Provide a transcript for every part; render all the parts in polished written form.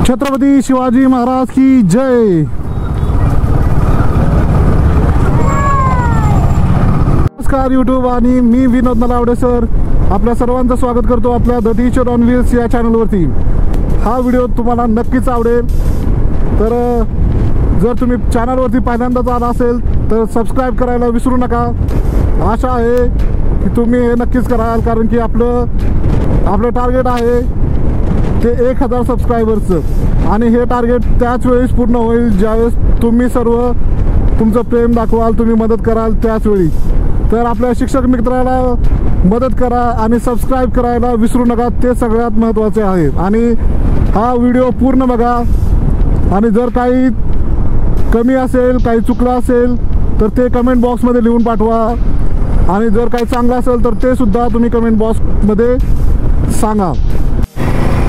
छत्रपती शिवाजी महाराज की जय। नमस्कार यूट्यूब आणि मी विनोद नलावडे सर आपल्या सर्वांचं स्वागत करतो आपल्या द टीचर ऑन व्हील्स या चॅनलवरती। हा व्हिडिओ तुम्हाला नक्कीच आवडेल, तर जर तुम्ही चॅनलवरती पहिल्यांदाच आला असेल तर सबस्क्राईब करायला विसरू नका। आशा आहे की तुम्ही हे नक्कीच कराल, कारण की आपलं टार्गेट आहे ते 1000 सबस्क्रायबर्सचं, आणि हे टार्गेट त्याच वेळेस पूर्ण होईल ज्यावेळेस तुम्ही सर्व तुमचं प्रेम दाखवाल, तुम्ही मदत कराल त्याचवेळी। तर आपल्या शिक्षक मित्राला मदत करा आणि सबस्क्राईब करायला विसरू नका, ते सगळ्यात महत्त्वाचे आहे। आणि हा व्हिडिओ पूर्ण बघा, आणि जर काही कमी असेल, काही चुकलं असेल तर ते कमेंट बॉक्समध्ये लिहून पाठवा, आणि जर काही चांगलं असेल तर ते सुद्धा तुम्ही कमेंट बॉक्समध्ये सांगा।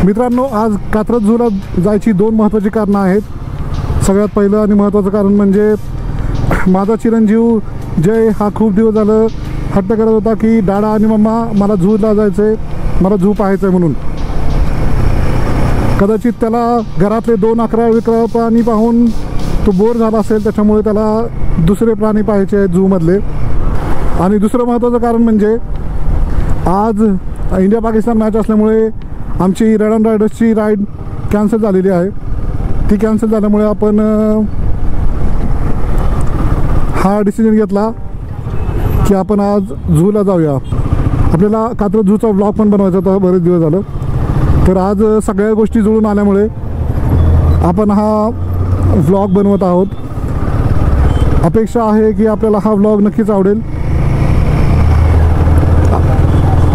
मित्रांनो, आज कात्रज झूला जायची 2 महत्त्वाची कारणं आहेत। सगळ्यात पहिलं आणि महत्त्वाचं कारण म्हणजे माझा चिरंजीव जय हा खूप दिवस झालं हट्ट करत होता की दादा आणि मम्मा मला झूला जायचं आहे, मला झू पाहायचं आहे म्हणून। कदाचित त्याला घरातले 2 अकरा प्राणी पाहून तो बोर झाला असेल, त्याच्यामुळे त्याला दुसरे प्राणी पाहायचे आहेत झूमधले। आणि दुसरं महत्त्वाचं कारण म्हणजे आज इंडिया पाकिस्तान मॅच असल्यामुळे आमची रेड अँड रायडर्सची राईड कॅन्सल झालेली आहे। ती कॅन्सल झाल्यामुळे आपण हा डिसिजन घेतला की आपण आज झूला जाऊया। आपल्याला कात्रज झूचा व्लॉग पण बनवायचा होता, बरेच दिवस झालं, तर आज सगळ्या गोष्टी जुळून आल्यामुळे आपण हा व्लॉग बनवत आहोत। अपेक्षा आहे की आपल्याला हा व्लॉग नक्कीच आवडेल।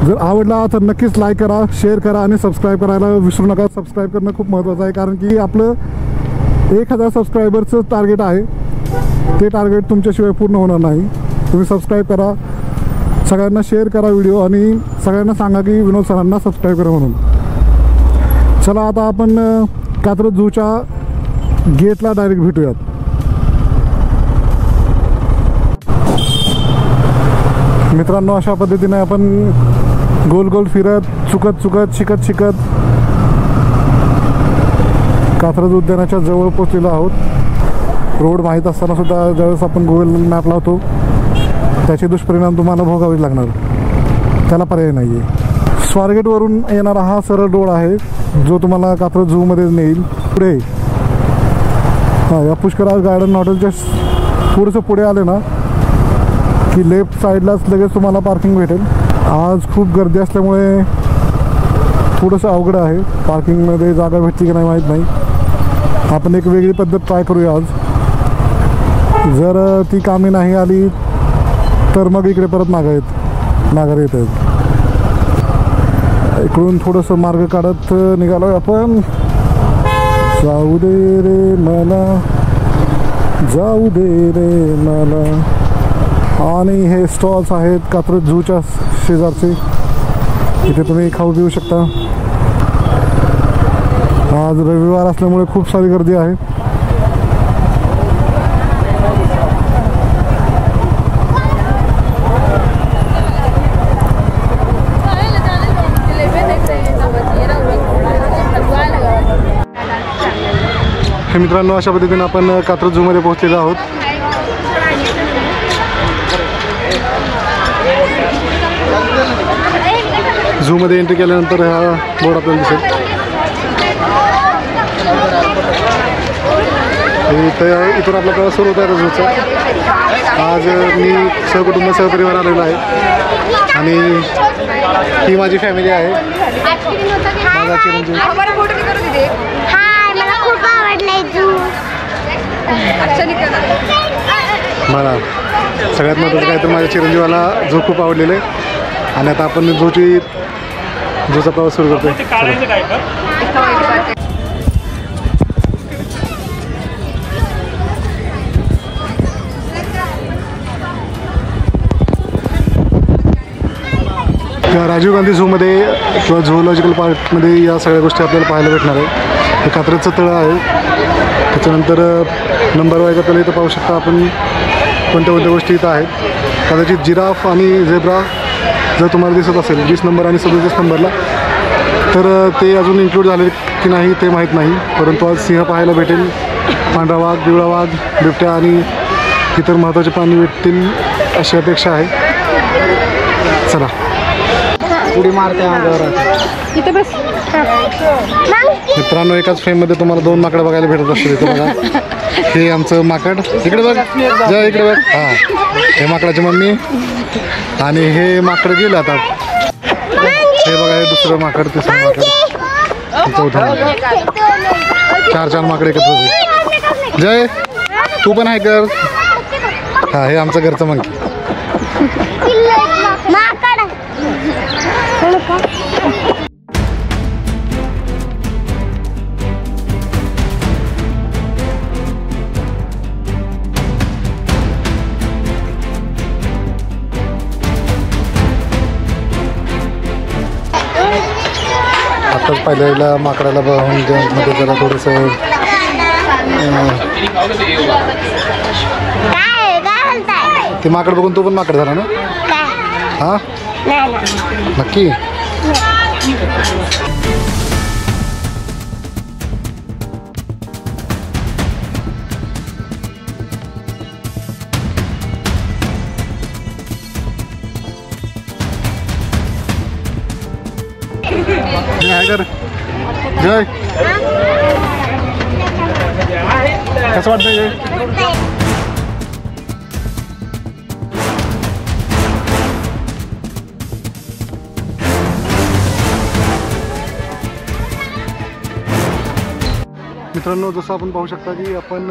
जर आवडला तर नक्कीच लाईक करा, शेअर करा आणि सबस्क्राईब करायला विसरू नका। सबस्क्राईब करणं खूप महत्त्वाचं आहे, कारण की आपलं 1000 सबस्क्रायबरचं टार्गेट आहे, ते टार्गेट तुमच्याशिवाय पूर्ण होणार नाही। तुम्ही सबस्क्राईब करा, सगळ्यांना शेअर करा व्हिडिओ, आणि सगळ्यांना सांगा की विनोद सरांना सबस्क्राईब करा म्हणून। चला आता आपण कात्रज झूच्या गेटला डायरेक्ट भेटूयात। मित्रांनो, अशा पद्धतीने आपण गोल गोल फिरत चुकत शिकत कात्रज उद्यानाच्या जवळ पोहोचलेलो आहोत। रोड माहीत असताना सुद्धा ज्यावेळेस आपण गुगल मॅप लावतो त्याचे दुष्परिणाम तुम्हाला भोगावे लागणार, त्याला पर्याय नाही आहे। स्वारगेटवरून येणारा हा सरळ रोड आहे जो तुम्हाला कात्रज झूमध्ये नेईल। पुढे या पुष्कराज गार्डन हॉटेलच्या थोडंसं पुढे आले ना की लेफ्ट साईडलाच लगेच तुम्हाला पार्किंग भेटेल। आज खूप गर्दी असल्यामुळे थोडंसं अवघड आहे, पार्किंगमध्ये जागा भेटते की नाही माहीत नाही। आपण एक वेगळी पद्धत ट्राय करूया आज। जर ती कामी नाही आली तर मग इकडे परत माघारी येत आहेत। इकडून थोडंसं मार्ग काढत निघालो आपण। जाऊ दे रे मला, जाऊ दे रे मला। आणि हे स्टॉल्स आहेत कात्रज झूच्या शेजारचे, इथे तुम्ही खाऊ पिऊ शकता। आज रविवार असल्यामुळे खूप सारी गर्दी आहे। हे मित्रांनो, अशा पद्धतीने आपण कात्रज झूमध्ये पोहोचलेलो आहोत। झूमध्ये एंट्री केल्यानंतर हा बोर्ड आपल्याला दिसेल। इथून आपला प्रवास सुरू होता झूचा। आज मी सहकुटुंब सहपरिवार आलेलो आहे, आणि ही माझी फॅमिली आहे। माझा चिरंजीव मला सगळ्यात महत्त्वाचं काय तर माझ्या चिरंजीवाला झू खूप आवडलेलं आहे, आणि आता आपण झूचा प्रवास सुरू करतोय। किंवा राजीव गांधी झूमध्ये किंवा झुओलॉजिकल पार्कमध्ये या सगळ्या गोष्टी आपल्याला पाहायला भेटणार आहे. हे कात्रजचं तळं आहे. त्याच्यानंतर नंबर वाईज आपल्याला इथं पाहू शकता आपण कोणत्या कोणत्या गोष्टी इथं आहेत. कदाचित जिराफ आणि झेब्रा जर तुम्हाला दिसत असेल 20 नंबर आणि 37 नंबरला, तर ते अजून इन्क्लूड झाले की नाही ते माहीत नाही. परंतु आज सिंह पाहायला भेटेल, पांढरा वाघ, पिवळा वाघ, बिबट्या आणि इतर महत्त्वाचे प्राणी भेटतील अशी अपेक्षा आहे. चला उडी मारते अंगावर इथे बस. मित्रांनो, एकाच फ्रेममध्ये तुम्हाला 2 माकडं बघायला भेटत असतील. इथं बघा, हे आमचं माकड, इकडे बघ, जा इकडे बघ. हां, हे माकडाची मम्मी आणि हे माकड गेलं आता. हे बघा, हे दुसरं माकड, तिसरं माकड, चौथं माकड. 4 माकडे एकत्र होते. जय, तू पण आहे कर. हां, हे आमचं घरचं मंकी. आताच पहिल्याला माकडाला बघून मध्ये जरा थोडंसं ते माकड बघून तो पण माकड झाला ना. हां, नक्की. कर जय, कसं वाटतंय जय? मित्रांनो, जसं आपण पाहू शकता की आपण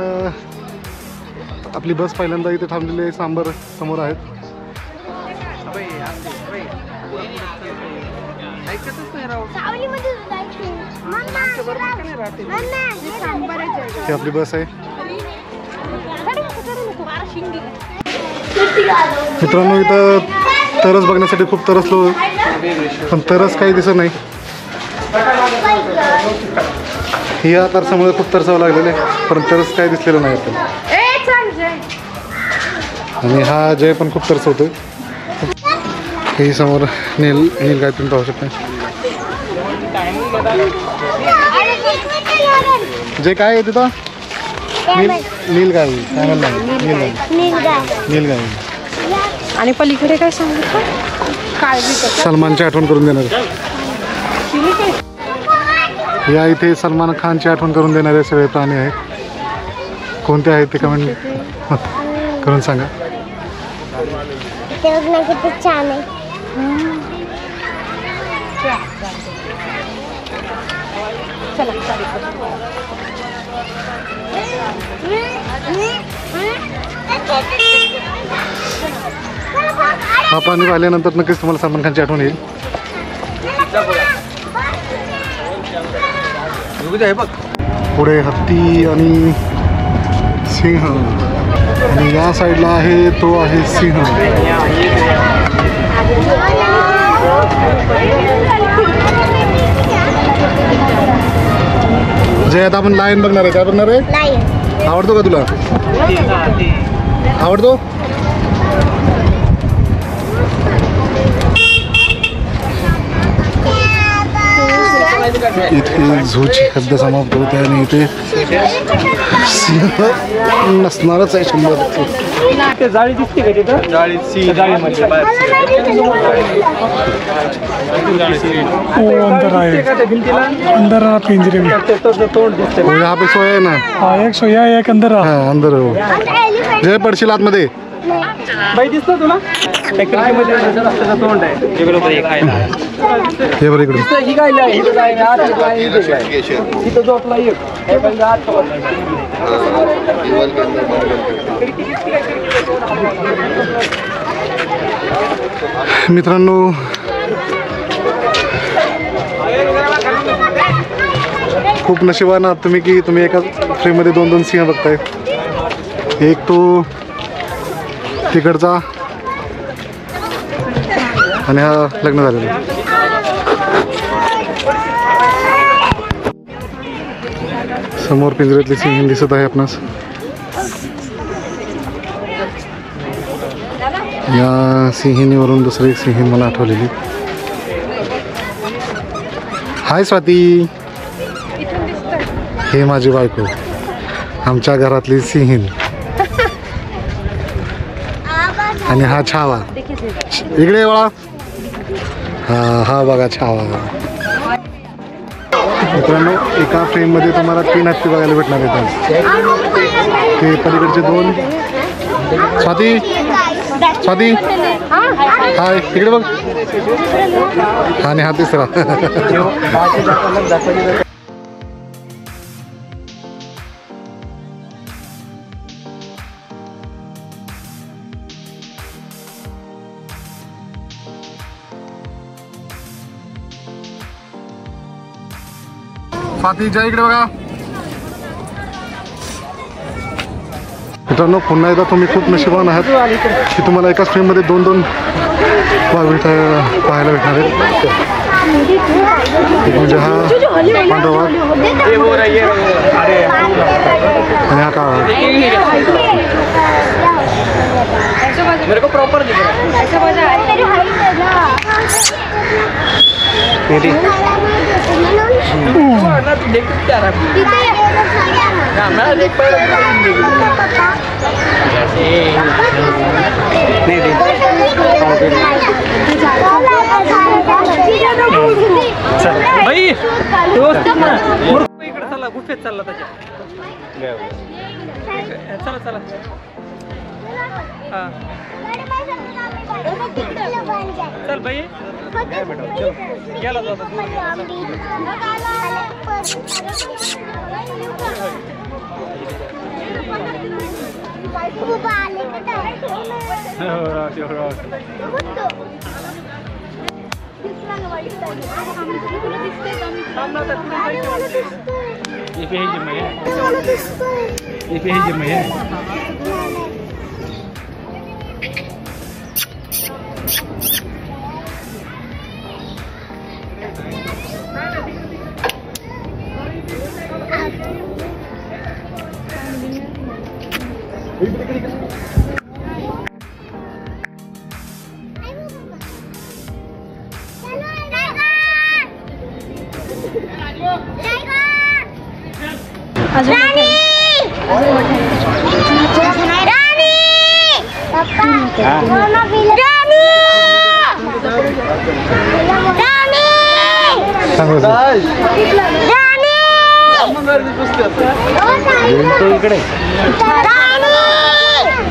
आपली बस पहिल्यांदा इथे थांबलेली आहे. सांबर समोर आहेत. ही आपली बस आहे. मित्रांनो, इथं तरस बघण्यासाठी खूप तरसलो, पण तरस काही दिसत नाही. या तरसामुळे खूप तरसावं लागलेलं आहे, पण तरस काही दिसलेलं नाही आपल्याला. आणि हा जय पण खूप तरसवतोय. ही समोर नील काय तुम्ही पाहू शकता. जे काय आहे तिथं नीलगाई, नीलगाई. आणि पलीकडे काय सांगितलं? सलमानची आठवण करून देणार. या इथे सलमान खानची आठवण करून देणारे सगळे प्राणी आहेत. कोणते आहेत ते कमेंट करून सांगा. किती छान आहे. हा प्राणी पाहिल्यानंतर नक्कीच तुम्हाला सलमान खानची आठवण येईल. पुढे हत्ती आणि सिंह, आणि या साईडला आहे तो आहे सिंह. जय, आता आपण लायन बघणार आहे. काय बघणार आहे? आवडतो का तुला? आवडतो? इथे झूची हद्द समाप्त होते आणि इथे सिंह नसणारच आहे 100%. जाळी दिसते का तिथं? अंदर आहे, अंदर पिंजरे में. तोंड दिसते. यहाँ पे सोया है ना. हाँ, एक सोया एक अंदर. हाँ, अंदर हो. जय, पडशील आतमध्ये. बाई दिसतो तुला? टेक्निकमध्ये त्याचं तोंड आहे. हे बरं इकडून. ही काय आहे? इथं काय आहे? आत आहे, इथं झोपला एक. हे पण आत मित्रांनो, खूप नशिबान आहात तुम्ही की तुम्ही एका फ्रेममध्ये 2-2 सिंह बघताय. एक तो तिकडचा आणि हा लग्न झालेला. समोर पिंजऱ्यातली सिंहीण दिसत आहे आपणास. या सिंहिणीवरून दुसरी एक सिंहीण मला आठवलेली. हाय स्वाती, हे माझी बायको, आमच्या घरातली सिंहीण. आणि हा छावा, इकडे वळा. हा बघा छावा. मित्रांनो, एका फ्रेममध्ये तुम्हाला 3 हत्ती बघायला भेटणार आहेत. ते पलीकडचे 2. स्वाती, स्वाती हाय, इकडे बघ. आणि हा तिसरा. स्वाती जा इकडे बघा. मित्रांनो, पुन्हा एकदा तुम्ही खूप नशिबान आहात की तुम्हाला एकाच फ्रेममध्ये 2-2 पाहायला भेटणार आहेत. म्हणजे हा पांढरा वाघ आणि हा काळा. मेरे को प्रॉपर दिख रहा है. देख क्या रहा मैं देख पा भाई इकडे चला, गुफेत चालला त्याच्या. चला चला. हा चल भाई. गेला जाता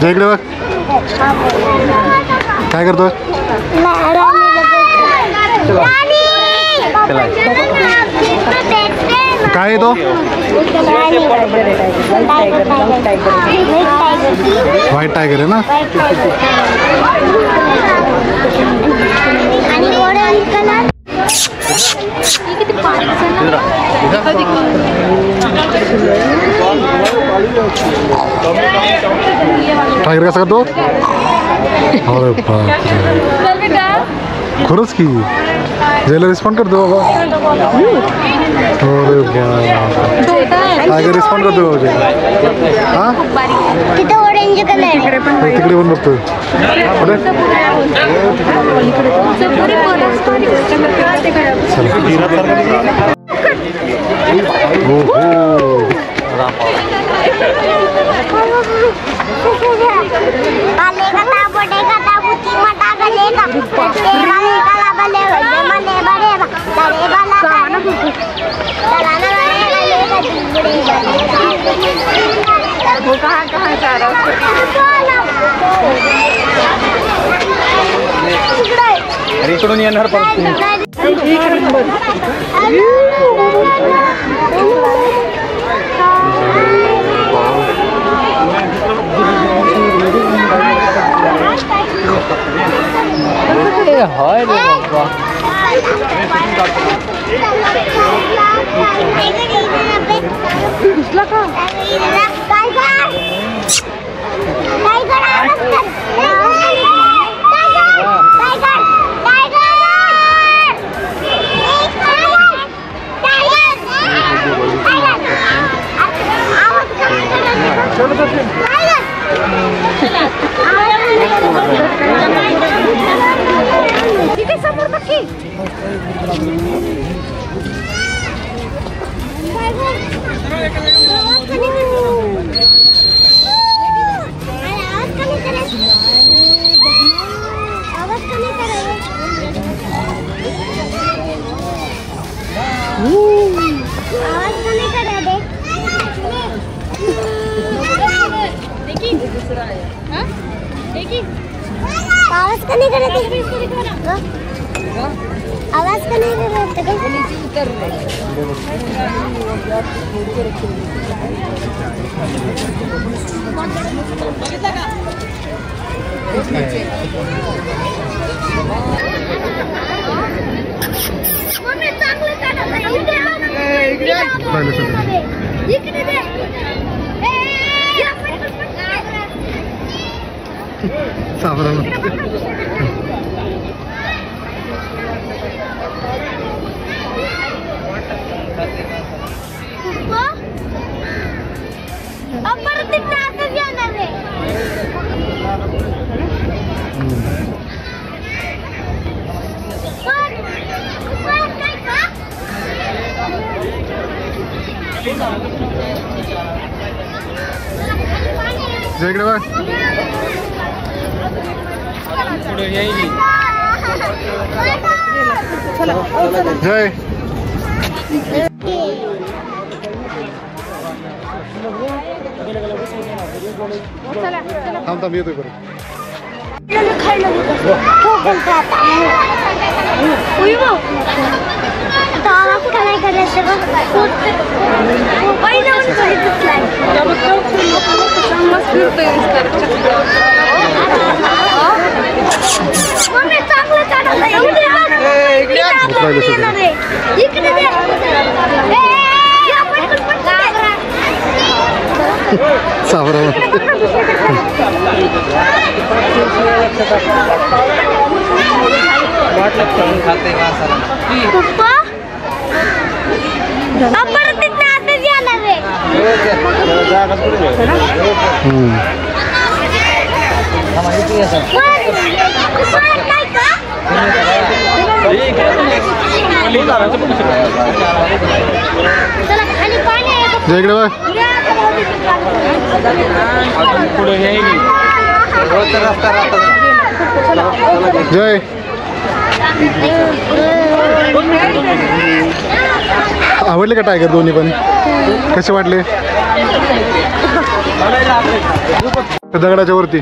इकडे बघ. काय करतोय? काय तो व्हाईट टायगर आहे ना. टायगर कसा करतो? अरे बापरे, खरंच की ज्याला रिस्पॉन्ड करतो बाबा. अरे बाबा, टायगर रिस्पॉन्ड करतो बाबा. हा तिकडे पण बघतो. वो कहाँ कहाँ जा रहा अरे इकडून येणार परत. हाय रे बाबा. घुसला का? तिथे समोर बघी आवाज का नहीं करते आवाज का नहीं करते मम्मी चांगलं इकडे दे इकडे बघ जय थांब थांब येतोय परत जय आवडले का टायगर दोन्ही पण कसे वाटले दगडाच्या वरती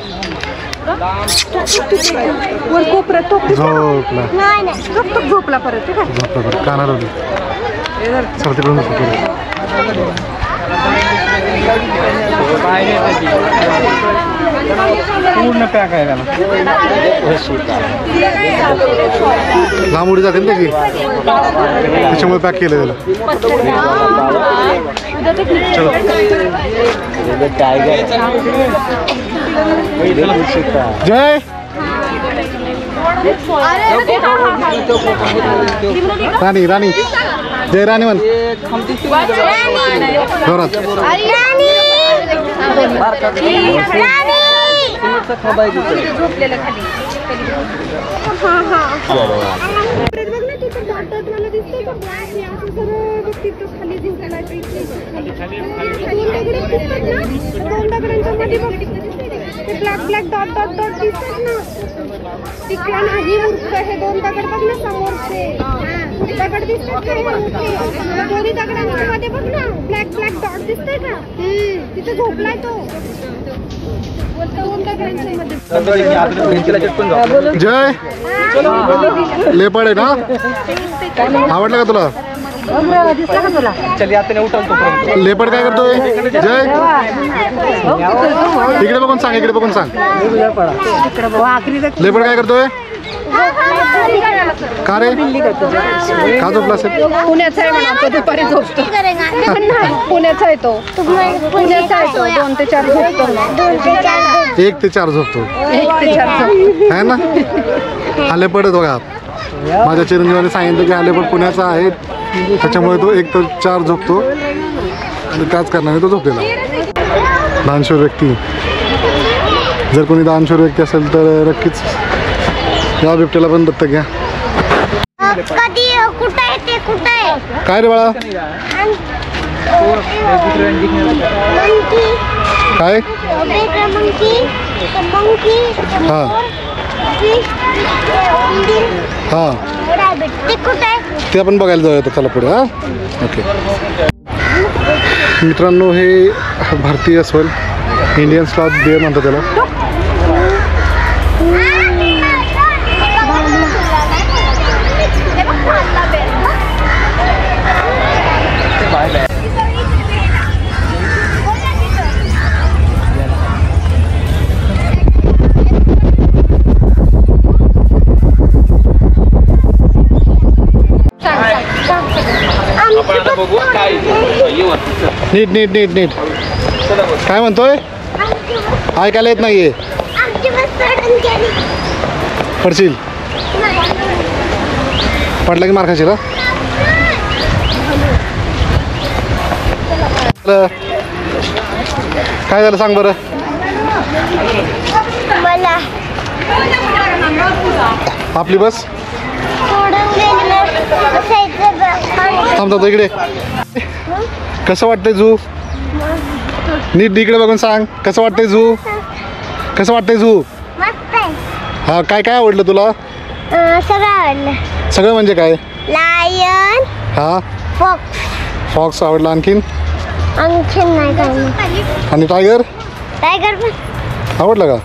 झोपला परत कानाला होती चल तिकडून पूर्ण पॅक आहे त्याला लांब उडी जाते ना त्याची त्याच्यामुळे पॅक केलं त्याला जय राणी राणी जय राणी म्हण जोरात black black dot dot dot दिसतात ना तिकडे नाही मूर्ख हे दोन दगड बघ ना समोरचे दगड दिसतात का दोन्ही दगडांच्या मध्ये बघ ना ब्लॅक ब्लॅक डॉट दिसतंय का तिथे झोपलाय तो दोन दगडांच्या मध्ये जय लेपड आहे ना आवडलं का तुला लेपड काय करतोय जय इकडे बघून सांग इकडे बघून सांग लेपड काय करतोय का रे का झोपला असेल पुण्याचा आहे म्हणा तो दुपारी झोपतो पुण्याचा आहे तो पुण्याचा आहे तो 2 ते 4 झोपतो 1 ते 4 झोपतो 1 ते 4 आहे ना हा लेपड बघा माझ्या चिरंजीवाने सांगितलं की हा लेपड पुण्याचा आहे त्याच्यामुळे तो 1 ते 4 झोपतो आणि त्याच कारणाने तो झोपलेला लहानशा व्यक्ती जर कोणी दानशूर व्यक्ती असेल तर नक्कीच या बिबट्याला पण दत्तक घ्या. कधी कुठं आहे ते कुठं आहे काय रे बाळा काय हां हां ते कुठं आहे ते आपण बघायला जाऊया. चला पुढे. हां ओके मित्रांनो हे भारतीय अस्वल इंडियन स्लॉथ बेअर म्हणतात त्याला. नीट नीट नीट नीट काय म्हणतोय ऐकायला येत नाहीये. पडशील पडला की मार खाशील. काय झालं सांग बरं. मला आपली बस थांबतो इकडे. कसं वाटतंय झू. नीट इकडे बघून सांग कसं वाटतंय झू. कसं वाटतंय झू. हा काय काय आवडलं तुला. सगळं आवडलं. सगळं म्हणजे काय. लायन हा फॉक्स फॉक्स आवडला. आणखीन आणखीन नाही काय. आणि टायगर टायगर पण आवडलं का.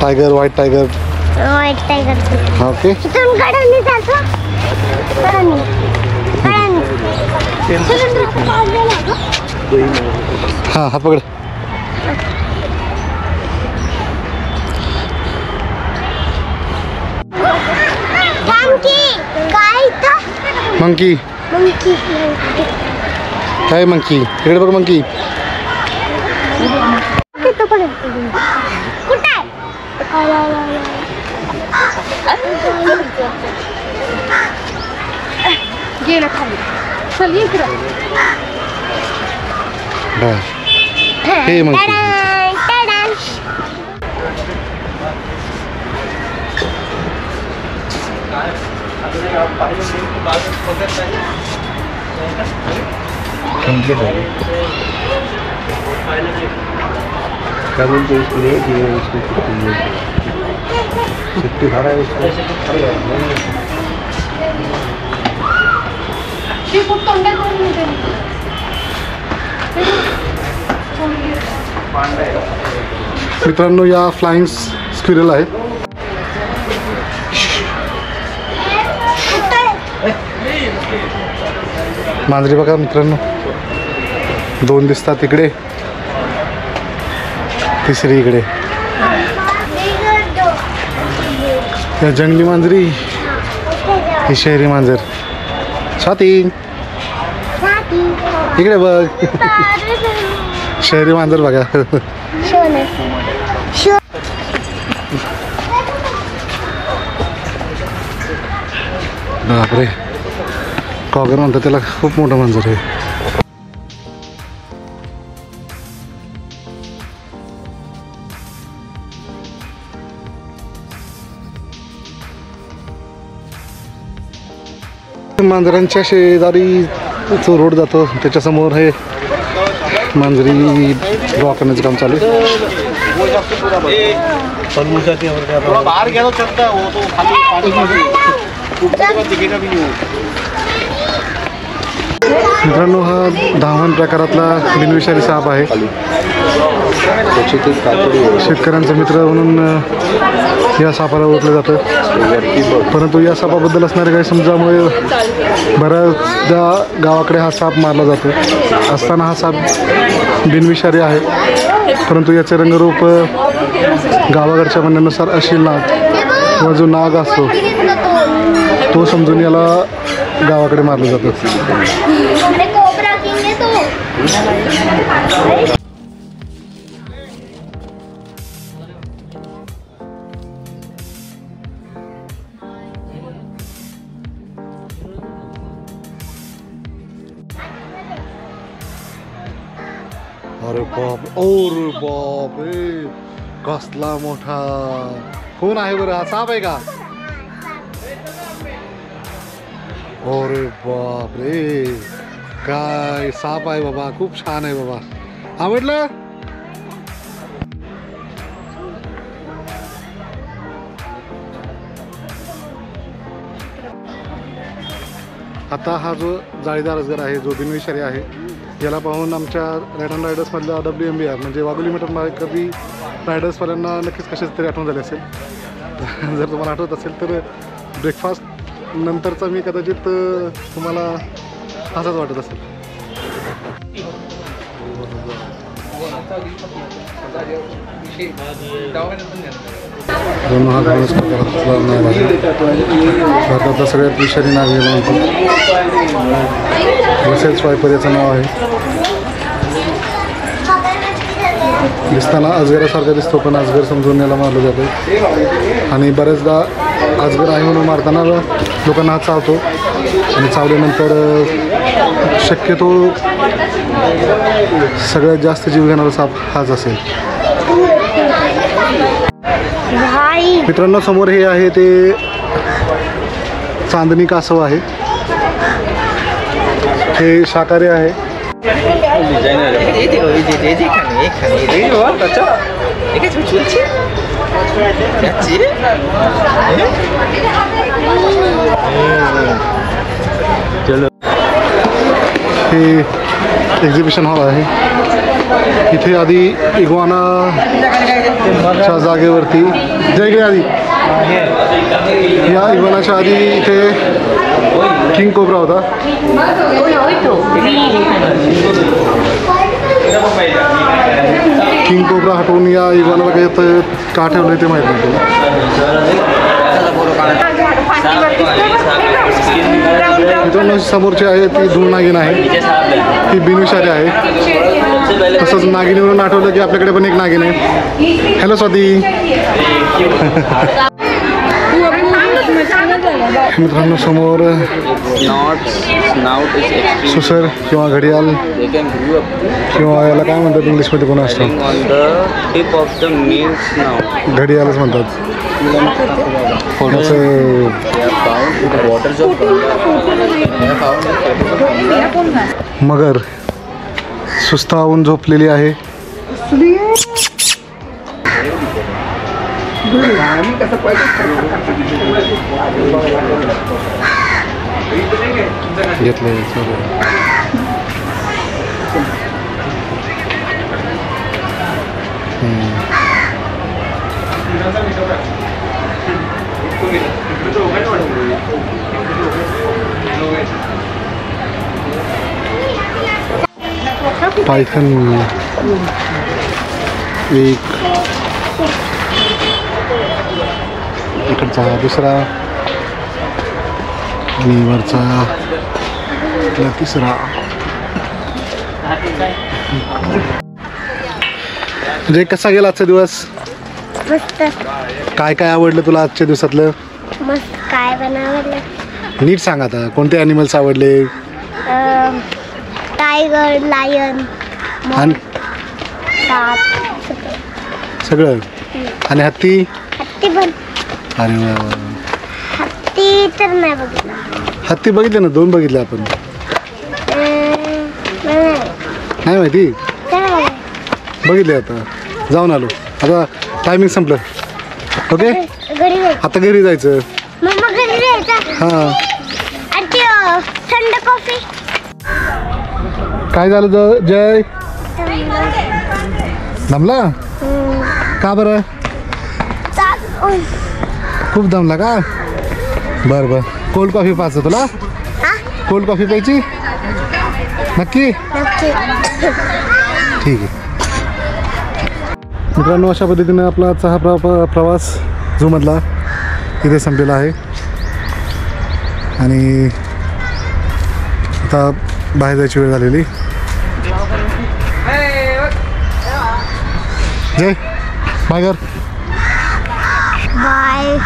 Tiger white tiger. White tiger. Okay इथून गडाने जातो. हां हात पकड. मंकी काय मंकी इकडे बघ मंकी. गेलं खाली. चल इकडं. हे मंकी. क्या बोलते इसको ले कि इसको छुट्टी खा रहा है उसको. मित्रांनो या फ्लाइंग स्क्विरल आहे. मांजरी बघा मित्रांनो. दोन दिसतात इकडे तिसरी इकडे. त्या जंगली मांजरी ही शहरी मांजर. स्वाती इकडे बघ. शहरी मांजर बघा. बापरे कॉगर म्हणतात त्याला. खूप मोठं मांजर आहे. मांजरांच्या शेजारी जो रोड जातो त्याच्यासमोर हे मांजरी ड्रॉ करण्याचं काम चालू आहे. मित्रांनो हा धावण प्रकारातला बिनविषारी साप आहे. शेतकऱ्यांचा मित्र म्हणून या सापाला ओळखलं जातं. परंतु या सापाबद्दल असणाऱ्या काही समजामुळे बऱ्याचदा गावाकडे हा साप मारला जातो. असताना हा साप बिनविषारी आहे. परंतु याचे रंगरूप गावाकडच्या म्हणण्यानुसार अशील नाग व जो नाग असतो तो समजून याला गावाकडे मारलं जातं. अरे बाप रे कसला मोठा कोण आहे बरं? हा साप आहे का? अरे बाप रे, काय साप आहे बाबा, खूप छान आहे बाबा, आवडलं? आता हा जो जाळीदार अजगर आहे, जो बिनविषारी आहे, याला पाहून आमच्या राईड अँड रायडर्समधल्या WMBR म्हणजे वाघोली मीटर कधी रायडर्सवाल्यांना नक्कीच कशाच तरी आठवण झाली असेल. जर तुम्हाला आठवत असेल तर ब्रेकफास्ट नंतरचा मी कदाचित तुम्हाला असाच वाटत असेल. दोन हा घालच भारतातला सगळ्यात विषारी नाग म्हणतो. ब्रसेल्स वायपर याचं नाव आहे. दिसताना अजगरासारखा दिसतो, पण अजगर समजून याला मारलं जातं. आणि बऱ्याचदा अजगर आहे म्हणून मारताना लोकांना हात चावतो आणि चावल्यानंतर शक्यतो सगळ्यात जास्त जीव घेणारा साप हाच असेल. मित्रांनो, समोर हे आहे ते चांदणी कासव आहे. हे शाकाहारी आहे. हे एक्झिबिशन हॉल आहे. इथे आधी इग्वानाच्या जागेवरती आधी या इग्वानाच्या आधी इथे किंग कोब्रा होता. किंग कोब्रा हटवून या इग्वानाला काही का ठेवलं ते माहीत नव्हतं. मित्रांनो, समोरची आहे ती धूळ नागिन आहे. ती बिनविषारी आहे. तसंच नागिनीवरून आठवलं की आपल्याकडे पण एक नागिन आहे. हॅलो स्वाती. मित्रांनो, समोर सुसर किंवा घडियाल किंवा याला काय म्हणतात इंग्लिशमध्ये कोण असतं, घडियालच म्हणतात. मगर सुस्तावून झोपलेली आहे. घेतलं पायथन एक, इकडचा दुसरा आणि वरचा तिसरा. म्हणजे कसा गेला आजचा दिवस? काय काय आवडलं तुला आजच्या दिवसातलं? मस्त. काय बनवलं? नीट सांग आता. कोणते ॲनिमल्स आवडले? टायगर, लायन आणि सगळं. आणि हत्ती? हत्ती पण. अरे वा. हत्ती तर नाही बघितलं. हत्ती बघितले ना, 2 बघितले आपण. नाही माहिती? बघितले. आता जाऊन आलो. आता टायमिंग संपलं. ओके, आता घरी जायचं. हां. थंड कॉफी. काय झालं जय? दमला का बरं? खूप दमला का? बरं बरं. कोल्ड कॉफी पाहिजे तुला? कोल्ड कॉफी प्यायची? नक्की? ठीक आहे. मित्रांनो, अशा पद्धतीने आपला आजचा हा प्रवास झूमधला इथे संपलेला आहे. आणि आता बाहेर जायची वेळ झालेली. जय बाय कर. बाय.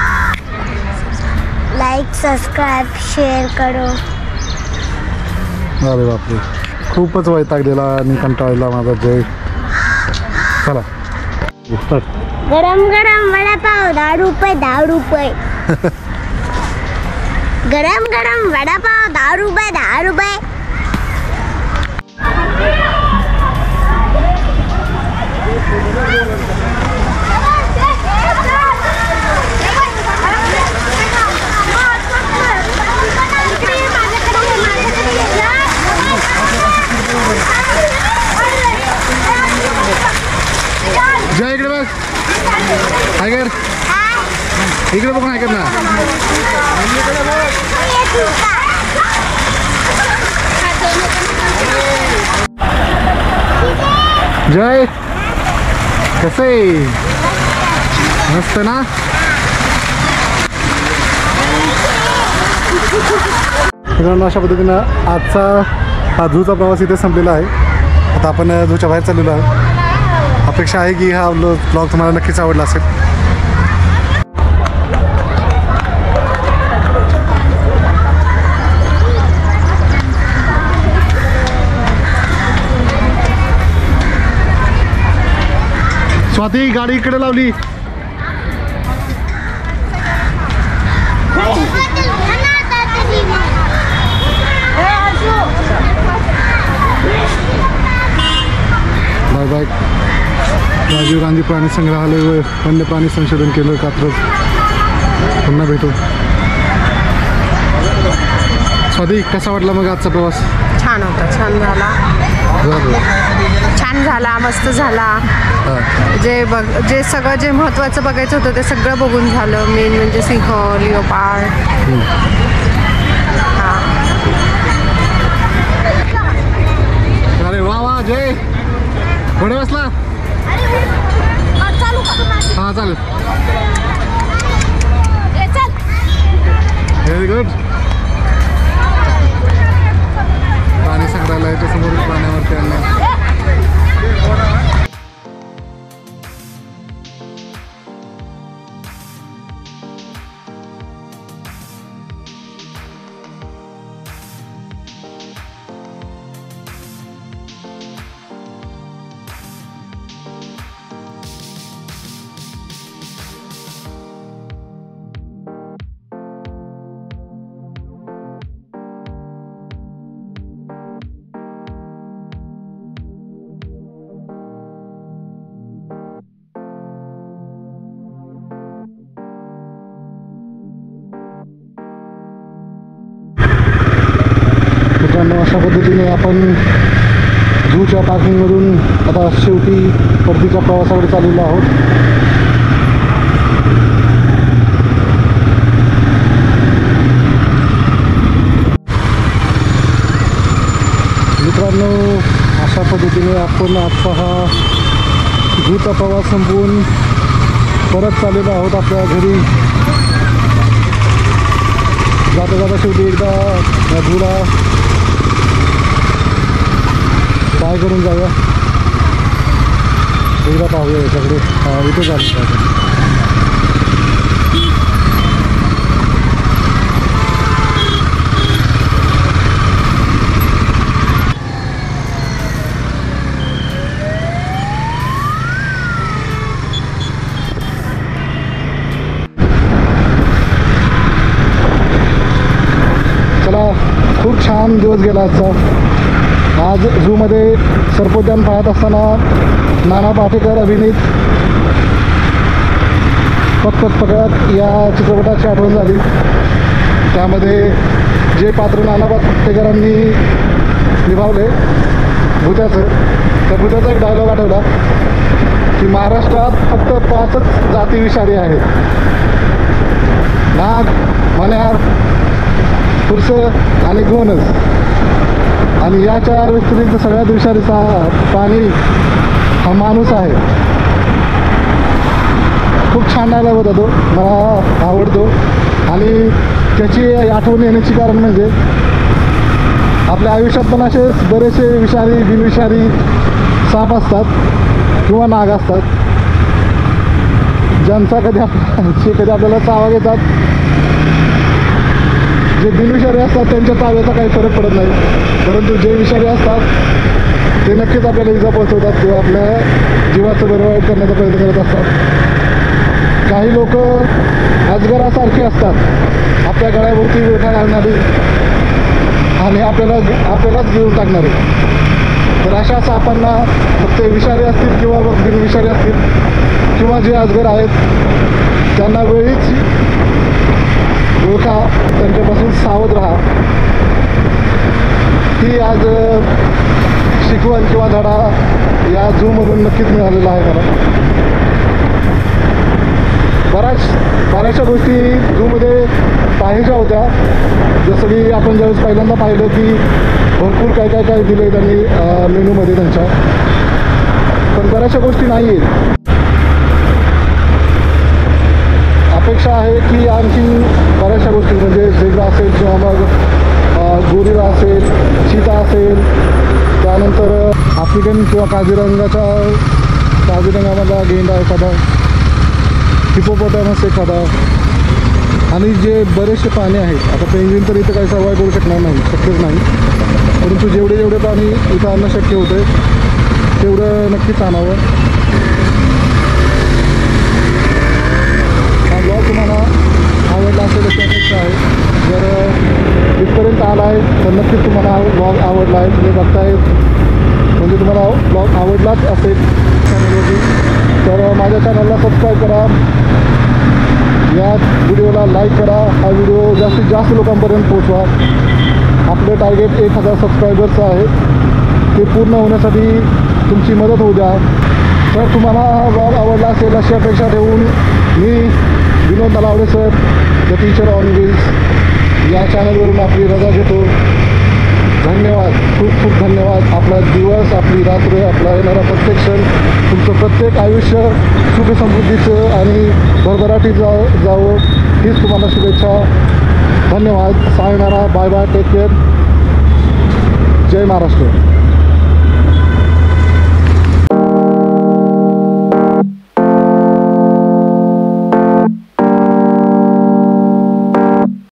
लाईक, सबस्क्राईब, शेअर करो. अरे बापरे, खूपच वैतागलेला आणि कंटाळलेला माझा जय. चला स्टार्ट. गरम गरम वडापाव 10 रुपये 10 रुपये. गरम गरम वडापाव 10 रुपये 10 रुपये. जय इकडे बघ. ऐकर इकडे बघून ऐकत ना. जय कसं आहे? मस्त ना. मित्रांनो अशा पद्धतीनं आजचा हा झूचा प्रवास इथे संपलेला आहे. आता आपण झूच्या बाहेर चाललेलो आहे. अपेक्षा आहे की हा ब्लॉग तुम्हाला नक्कीच आवडला असेल. स्वाती गाडी इकडे लावली. Bye bye. राजीव गांधी प्राणी संग्रहालय व वन्य प्राणी संशोधन केंद्र कात्रज. पुन्हा भेटू. स्वाती कसा वाटला मग आजचा प्रवास? छान होता. छान झाला. छान झाला. मस्त झाला. जे सगळं जे महत्त्वाचं बघायचं होतं ते सगळं बघून झालं. मेन म्हणजे सिंह, लिओपार्ड. अरे वा वा. जय पुढे बसला. हां चालेल. Very good. प्राणी संग्रहालयाच्या समोर प्राण्यावरती आणलं. मित्रांनो अशा पद्धतीने आपण झूच्या पार्किंगमधून आता शेवटी परतीच्या प्रवासाकडे चाललेलो आहोत. मित्रांनो अशा पद्धतीने आपण आजचा हा झूचा प्रवास संपवून परत चाललेलो आहोत आपल्या घरी. जाता जाता शेवटी एकदा या झूला काय करून जाऊया. एकदा पाहूया याच्याकडे. इथे झालं चला. खूप छान दिवस गेला आजचा. आज झूमध्ये सर्पोद्यान पाहत असताना नाना पाटेकर अभिनीत पक पक पकत या चित्रपटाची आठवण झाली. त्यामध्ये जे पात्र नाना पाटेकरांनी निभावले भूत्याचं, त्या भूत्याचा एक डायलॉग आठवला की महाराष्ट्रात फक्त 5च जाती विषारी आहेत. नाग, मण्यार, पुरुष आणि गोनस. आणि या 4 व्यक्तींचा सगळ्यात विषारीचा प्राणी हा माणूस आहे. खूप छान डायलॉग होता तो. मला आवडतो. आणि त्याची आठवण येण्याची कारण म्हणजे आपल्या आयुष्यात पण असे बरेचसे विषारी बिनविषारी साप असतात किंवा नाग असतात ज्यांचा कधी आपल्याला चावा घेतात. जे बिनविषारी असतात त्यांच्या चाव्याचा काही फरक पडत नाही. परंतु जे विषारी असतात ते नक्कीच आपल्याला इजा पोहोचवतात किंवा आपल्या जीवाचं बरं वाईट करण्याचा प्रयत्न करत असतात. काही लोक अजगरासारखी असतात, आपल्या गळ्यावरती विळखा घालणारी आणि आपल्यालाच घेऊन टाकणारे. तर अशा सापांना फक्त विषारी असतील किंवा बिनविषारी असतील किंवा जे अजगर आहेत त्यांना वेळीच विळखा, त्यांच्यापासून सावध राहा. ही आज शिकवण किंवा धडा या झूमधून नक्कीच मिळालेला आहे मला. बऱ्याचशा गोष्टी झूमध्ये पाहायच्या होत्या, जसं की आपण ज्यावेळेस पहिल्यांदा पाहिलं की भरपूर काय दिलं त्यांनी मेनूमध्ये त्यांच्या, पण बऱ्याचशा गोष्टी नाही आहेत. अपेक्षा आहे की आणखी बऱ्याचशा गोष्टी म्हणजे झेब्रा असेल किंवा मग गोरिला असेल, चिता असेल, त्यानंतर आफ्रिकन किंवा काझीरंगामधला गेंडा एखादा, हिपोपोटॅमस एखादा, आणि जे बरेचसे प्राणी आहेत. आता पेंग्विन तर इथं काही सर्वाय करू शकणार नाही, शक्यच नाही, परंतु जेवढे प्राणी इथं आणणं शक्य होते तेवढं नक्कीच आणावं. हा ब्लॉग तुम्हाला आवडला असेल अशी अपेक्षा आहे. जर इथपर्यंत आला आहे तर नक्कीच तुम्हाला हा ब्लॉग आवडला आहे, तुम्ही बघतायत म्हणजे तुम्हाला ब्लॉग आवडलाच असेल चॅनलवरती. तर माझ्या चॅनलला सबस्क्राईब करा, या व्हिडिओला लाईक करा, हा व्हिडिओ जास्तीत जास्त लोकांपर्यंत पोचवा. आपलं टार्गेट 1000 सबस्क्रायबर्सचं आहे, ते पूर्ण होण्यासाठी तुमची मदत होऊ द्या. तर तुम्हाला हा ब्लॉग आवडला असेल अशी अपेक्षा ठेवून मी Vinod Nalawade sir, the teacher on wheels या चॅनलवरून आपली रजा घेतो. धन्यवाद, खूप धन्यवाद. आपला दिवस, आपली रात्र, आपला येणारा प्रत्येक क्षण, तुमचं प्रत्येक आयुष्य सुखसमृद्धीचं आणि भरभराटीत जावं हीच तुम्हाला शुभेच्छा. धन्यवाद. सायनारा, बाय बाय, टेक केअर. जय महाराष्ट्र.